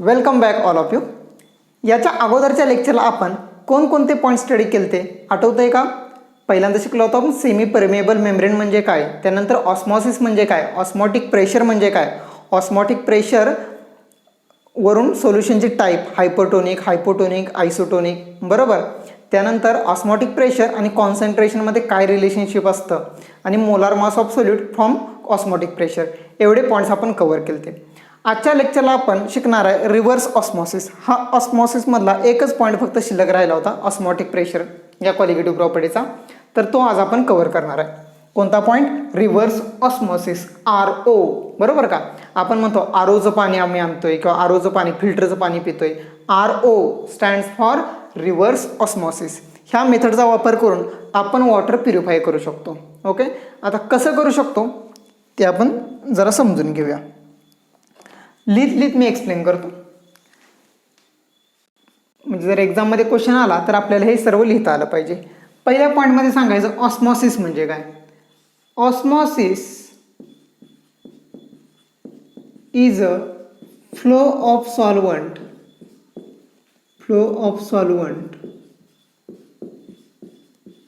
Welcome back all of you. याच्या अगोदरच्या लेक्चरला आपण कोणकोणते पॉईंट स्टडी केले ते आठवतंय का? पहिल्यांदा शिकलो होतो आपण सेमी परमेएबल मेम्ब्रेन म्हणजे काय, त्यानंतर ऑस्मॉसिस म्हणजे काय, ऑस्मॉटिक प्रेशर म्हणजे काय, ऑस्मॉटिक प्रेशर वरून सोल्युशनची टाईप हायपोटोनिक, आयसोटोनिक, बरोबर. त्यानंतर ऑस्मॉटिक प्रेशर आणि कॉन्सन्ट्रेशनमध्ये काय रिलेशनशिप असतं आणि molar mass of solute from osmotic pressure, एवढे पॉईंट्स आपण कव्हर केले ते. आजच्या लेक्चरला आपण शिकणार आहे रिव्हर्स ऑस्मॉसिस. हा ऑस्मॉसिसमधला एकच पॉईंट फक्त शिल्लक राहिला होता, ऑस्मॉटिक प्रेशर या क्वालिटेटिव्ह प्रॉपर्टीचा, तर तो आज आपण कव्हर करणार आहे. कोणता पॉईंट? रिव्हर्स ऑस्मॉसिस, RO, बरोबर का. आपण म्हणतो आरोचं पाणी आम्ही आणतोय किंवा आरोचं पाणी, फिल्टरचं पाणी पितोय. RO stands for reverse osmosis. ह्या मेथडचा वापर करून आपण वॉटर प्युरिफाय करू शकतो. ओके, आता कसं करू शकतो ते आपण जरा समजून घेऊया. लिहित मी एक्सप्लेन करतो, म्हणजे जर एक्झाममध्ये क्वेश्चन आला तर आपल्याला हे सर्व लिहिता आलं पाहिजे. पहिल्या पॉईंटमध्ये सांगायचं ऑस्मॉसिस म्हणजे काय. Osmosis is a flow of solvent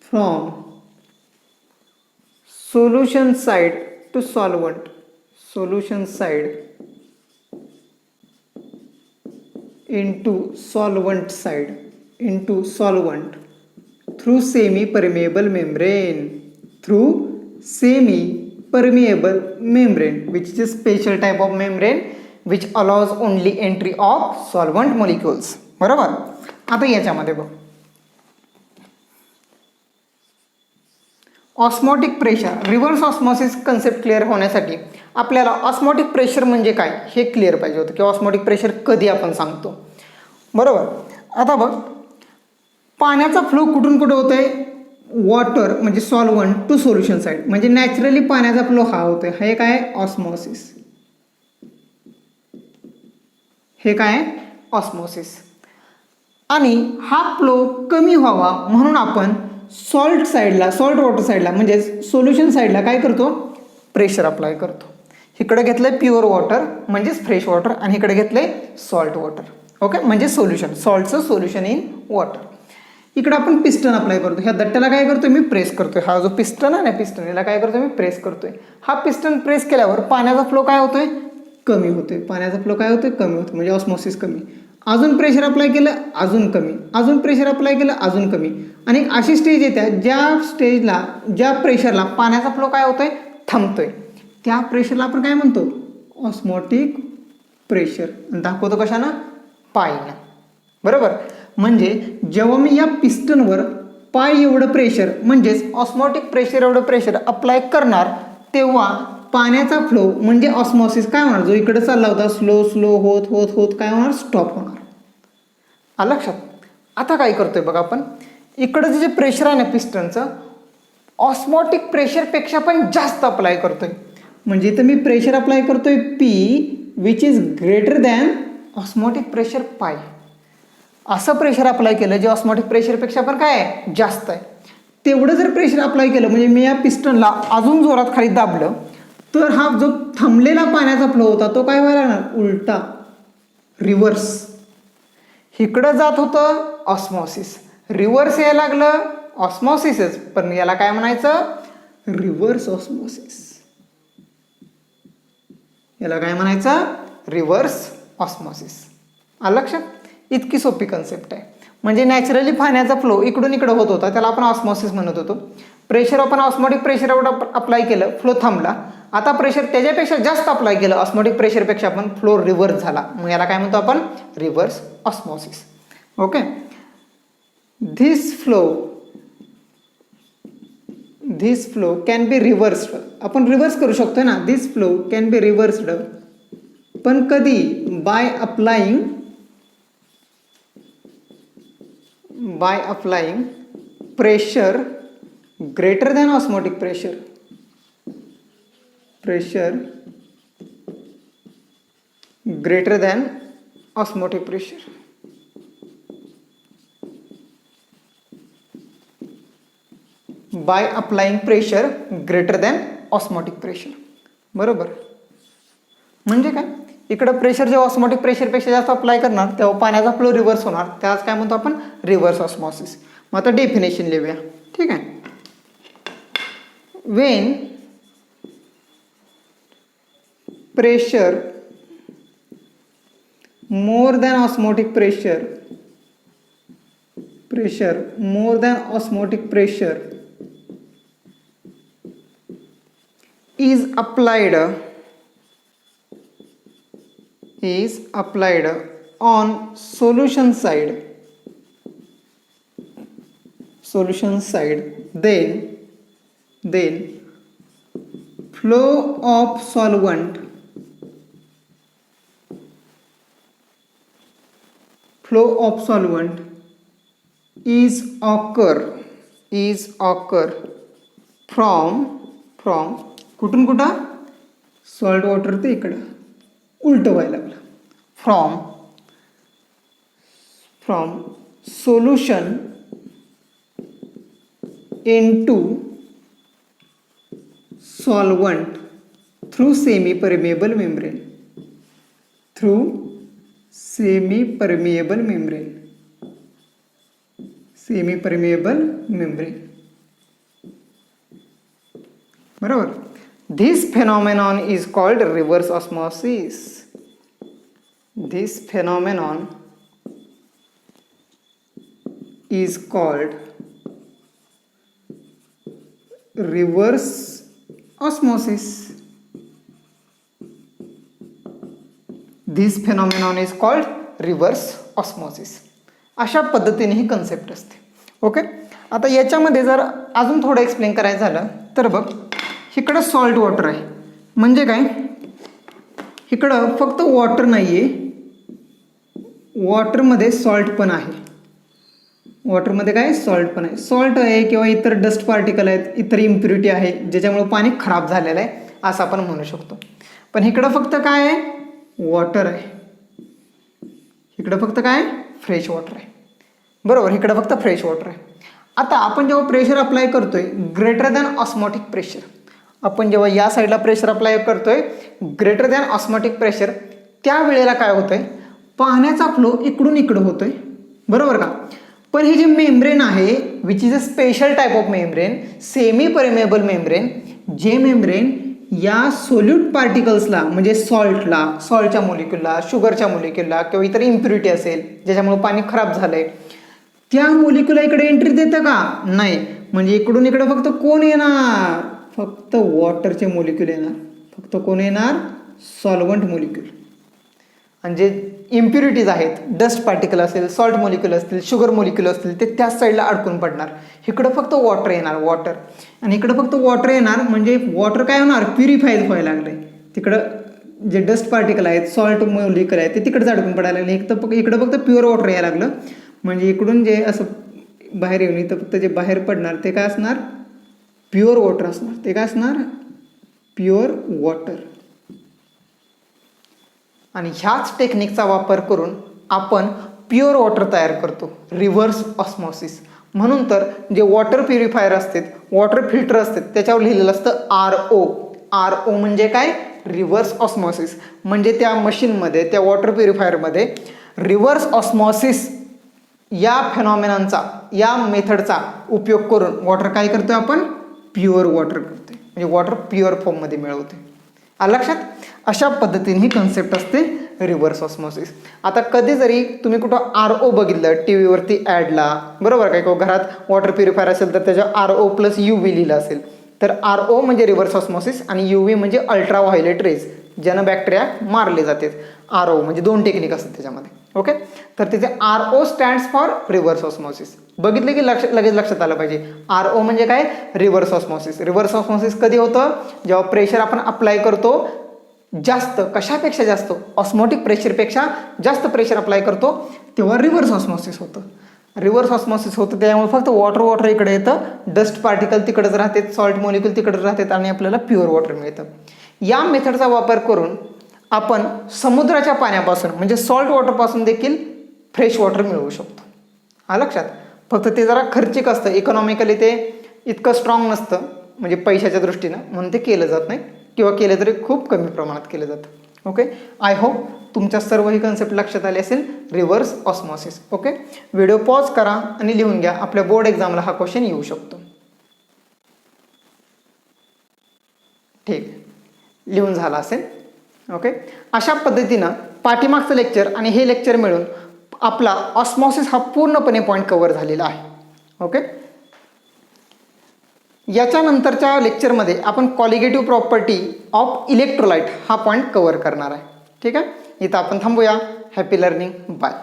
from solution side to solvent into solvent side through semi permeable membrane which is a special type of membrane which allows only entry of solvent molecules. बरोबर. आता याच्यामध्ये बघ, osmotic pressure, reverse osmosis concept clear होण्यासाठी आपल्याला osmotic pressure म्हणजे काय हे clear पाहिजे होतं, की ऑस्मॉटिक प्रेशर कधी आपण सांगतो, बरोबर. आता बघ, पाण्याचा फ्लो कुठून कुठे होतोय, वॉटर म्हणजे सॉल्वंट टू सोल्युशन साईड, म्हणजे नॅचरली पाण्याचा फ्लो हा होतोय. हे काय ऑस्मॉसिस, हे काय ऑस्मॉसिस. आणि हा फ्लो कमी व्हावा म्हणून आपण सॉल्ट वॉटर साईडला म्हणजे सोल्युशन साईडला काय करतो, प्रेशर अप्लाय करतो. इकडे घेतलंय प्युअर वॉटर म्हणजेच फ्रेश वॉटर आणि इकडे घेतलंय सॉल्ट वॉटर. ओके, म्हणजे सोल्युशन, सॉल्टचं सोल्युशन इन वॉटर. इकडे आपण पिस्टन अप्लाय करतो. ह्या दट्ट्याला काय करतोय मी, प्रेस करतोय. हा जो पिस्टन आहे ना, पिस्टन याला काय करतोय मी, प्रेस करतोय. हा पिस्टन प्रेस केल्यावर पाण्याचा फ्लो काय होतोय, कमी होतोय. म्हणजे ऑस्मॉसिस कमी. अजून प्रेशर अप्लाय केलं, अजून कमी. अजून प्रेशर अप्लाय केलं, अजून कमी. आणि अशी स्टेज येते ज्या प्रेशरला पाण्याचा फ्लो काय होतोय, थांबतोय. त्या प्रेशरला आपण काय म्हणतो, ऑस्मॉटिक प्रेशर. दाखवतो कशानं, पायनं, बरोबर. म्हणजे जेव्हा मी या पिस्टनवर पाय एवढं प्रेशर म्हणजेच ऑस्मॉटिक प्रेशर एवढं प्रेशर अप्लाय करणार, तेव्हा पाण्याचा फ्लो म्हणजे ऑस्मॉसिस काय होणार, जो इकडे चालला होता स्लो होत काय होणार, स्टॉप होणार. आलं लक्षात. आता काय करतोय बघा, आपण इकडचं जे प्रेशर आहे ना पिस्टनचं, ऑस्मॉटिक प्रेशरपेक्षा पण जास्त अप्लाय करतोय. म्हणजे इथं मी प्रेशर अप्लाय करतोय P which is greater than osmotic pressure पाय. असं प्रेशर अप्लाय केलं जे ऑस्मॉटिक प्रेशरपेक्षा पण काय आहे, जास्त आहे. तेवढं जर प्रेशर अप्लाय केलं म्हणजे मी या पिस्टनला अजून जोरात खाली दाबलं, तर हा जो थांबलेला पाण्याचा फ्लो होता तो काय व्हायला लागणार, उलटा, रिव्हर्स. इकडं जात होतं ऑस्मॉसिस, रिव्हर्स यायला लागलं ऑस्मॉसिसच, पण याला काय म्हणायचं, रिव्हर्स ऑस्मॉसिस. याला काय म्हणायचं, रिव्हर्स ऑस्मॉसिस. आलं लक्षात. इतकी सोपी कन्सेप्ट आहे. म्हणजे नॅचरली पाण्याचा फ्लो इकडून इकडं होत होता, त्याला आपण ऑस्मॉसिस म्हणत होतो. प्रेशर आपण ऑस्मॉटिक प्रेशर एवढं अप्लाय केलं, फ्लो थांबला. आता प्रेशर त्याच्यापेक्षा जास्त अप्लाय केलं ऑस्मॉटिक प्रेशरपेक्षा, पण फ्लो रिव्हर्स झाला, मग याला काय म्हणतो आपण, reverse osmosis. Okay, this flow can be रिव्हर्स्ड. आपण रिव्हर्स करू शकतो ना, धिस फ्लो कॅन बी रिव्हर्स्ड, पण कधी, by applying pressure greater than osmotic pressure. Greater than osmotic pressure. By applying pressure greater than osmotic pressure. बरोबर. म्हणजे काय, इकडं प्रेशर जेव्हा ऑस्मोटिक प्रेशरपेक्षा जास्त अप्लाय करणार तेव्हा पाण्याचा फ्लो रिव्हर्स होणार, त्याच काय म्हणतो आपण, रिव्हर्स ऑस्मॉसिस. मग आता डेफिनेशन लिहूया. ठीक आहे. Wien pressure more than osmotic pressure more than osmotic pressure is applied on solution side, then flow of solvent is occur from कुठून कुठं, सॉल्ट वॉटर ते इकडं उलट व्हायला लागलं, from solution into solvent through semi permeable membrane, बरोबर. This phenomenon is called reverse osmosis. This phenomenon is called reverse osmosis. This phenomenon is called reverse osmosis. अशा पद्धतीने ही कन्सेप्ट असते. ओके. आता याच्यामध्ये जर अजून थोडं एक्सप्लेन करायचं झालं तर बघ, इकडं सॉल्ट वॉटर आहे म्हणजे काय, इकडं फक्त वॉटर नाही आहे, वॉटरमध्ये सॉल्ट पण आहे. वॉटरमध्ये काय, सॉल्ट पण आहे. सॉल्ट आहे किंवा इतर डस्ट पार्टिकल आहेत, इतर इम्प्युरिटी आहे ज्याच्यामुळे पाणी खराब झालेलं आहे असं आपण म्हणू शकतो. पण इकडं फक्त काय आहे, वॉटर आहे. इकडं फक्त काय, फ्रेश वॉटर आहे. बरोबर, इकडं फक्त फ्रेश वॉटर आहे. आता आपण जेव्हा प्रेशर अप्लाय करतोय ग्रेटर दॅन ऑस्मोटिक प्रेशर, आपण जेव्हा या साईडला प्रेशर अप्लाय करतोय ग्रेटर दॅन ऑस्मोटिक प्रेशर, त्यावेळेला काय होतंय, पाण्याचा फ्लो इकडून इकडं होतोय. बरोबर का. पण हे जे मेम्ब्रेन आहे which is a special type of membrane, semi permeable membrane, जे मेम्ब्रेन या सोल्यूट पार्टिकल्सला म्हणजे सॉल्टच्या मोलिक्युलला, शुगरच्या मोलिक्युलला किंवा इतर इम्प्युरिटी असेल ज्याच्यामुळे पाणी खराब झालंय त्या मोलिक्युला इकडे एंट्री देतं का, नाही. म्हणजे इकडून इकडे फक्त कोण येणार, फक्त वॉटरचे मोलिक्युल येणार. फक्त कोण येणार, सॉल्वंट मोलिक्युल. आणि जे इम्प्युरिटीज आहेत, डस्ट पार्टिकल असेल, सॉल्ट मोलिक्युल असतील, शुगर मोलिक्युल असतील, ते त्याच साईडला अडकून पडणार. इकडं फक्त वॉटर येणार, वॉटर. आणि इकडं फक्त वॉटर येणार म्हणजे वॉटर काय होणार, प्युरिफाईड व्हायला लागले. तिकडं जे डस्ट पार्टिकल आहेत, सॉल्ट मोलिक्युल आहेत, ते तिकडे अडकून पडायला लागले. इकडं फक्त प्युअर वॉटर यायला लागलं. म्हणजे इकडून जे असं बाहेर येऊन इथं फक्त जे बाहेर पडणार ते काय असणार, प्युअर वॉटर असणार. ते काय असणार, प्युअर वॉटर. आणि ह्याच टेक्निकचा वापर करून आपण प्युअर वॉटर तयार करतो, रिव्हर्स ऑस्मॉसिस. म्हणून तर जे वॉटर प्युरिफायर असतात, वॉटर फिल्टर असतात, त्याच्यावर लिहिलेलं असतं RO म्हणजे काय, रिव्हर्स ऑस्मॉसिस. म्हणजे त्या मशीनमध्ये, त्या वॉटर प्युरिफायरमध्ये रिव्हर्स ऑस्मॉसिस या फेनॉमेनॉनचा, या मेथडचा उपयोग करून वॉटर काय करतोय आपण, प्युअर वॉटर करतोय. म्हणजे वॉटर प्युअर फॉर्ममध्ये मिळवते. लक्षात. अशा पद्धतीने ही कन्सेप्ट असते रिव्हर्स ऑस्मॉसिस. आता कधी जरी तुम्ही कुठं RO बघितलं टी व्हीवरती ॲडला, बरोबर काय, किंवा घरात वॉटर प्युरिफायर असेल तर त्याच्या RO + UV लिहिलं असेल, तर RO म्हणजे रिव्हर्स ऑस्मॉसिस आणि UV म्हणजे अल्ट्रा व्हायोलेट रेज, ज्यानं बॅक्टेरिया मारले जातात. RO म्हणजे 2 टेक्निक असतात त्याच्यामध्ये. ओके. तर तिथे RO stands for reverse osmosis. बघितलं की लगेच लक्षात आलं पाहिजे. RO म्हणजे काय, रिव्हर्स ऑस्मॉसिस. रिव्हर्स ऑस्मॉसिस कधी होतं, जेव्हा प्रेशर आपण अप्लाय करतो जास्त, कशापेक्षा जास्त, ऑस्मोटिक प्रेशरपेक्षा जास्त प्रेशर अप्लाय करतो तेव्हा रिव्हर्स ऑस्मॉसिस होतं. रिव्हर्स ऑस्मॉसिस होतं त्यामुळे फक्त वॉटर इकडे येतं, डस्ट पार्टिकल तिकडेच राहते, सॉल्ट मोलिक्युल तिकडेच राहतात आणि आपल्याला प्युअर वॉटर मिळतं. या मेथडचा वापर करून आपण समुद्राच्या पाण्यापासून म्हणजे सॉल्ट वॉटरपासून देखील फ्रेश वॉटर मिळवू शकतो. लक्षात. फक्त ते जरा खर्चिक असतं, इकॉनॉमिकली ते इतकं स्ट्रॉंग नसतं म्हणजे पैशाच्या दृष्टीनं, म्हणून ते केलं जात नाही किंवा केलं तरी खूप कमी प्रमाणात केलं जातं. ओके. आय होप तुमच्या सर्व ही कन्सेप्ट लक्षात आली असेल. Reverse osmosis. Okay. Video pause करा आणि लिहून घ्या. आपल्या बोर्ड एक्झामला हा क्वेश्चन येऊ शकतो. ठीक, लिहून झाला असेल. ओके. अशा पद्धतीनं पाठीमागचं लेक्चर आणि हे लेक्चर मिळून आपला ऑस्मॉसिस हा पूर्णपणे पॉईंट कव्हर झालेला आहे. ओके. याच्यानंतरच्या लेक्चरमध्ये आपण कॉलिगेटिव्ह प्रॉपर्टी ऑफ इलेक्ट्रोलाइट हा पॉईंट कव्हर करणार आहे. ठीक आहे. इथं आपण थांबूया. Happy learning. बाय.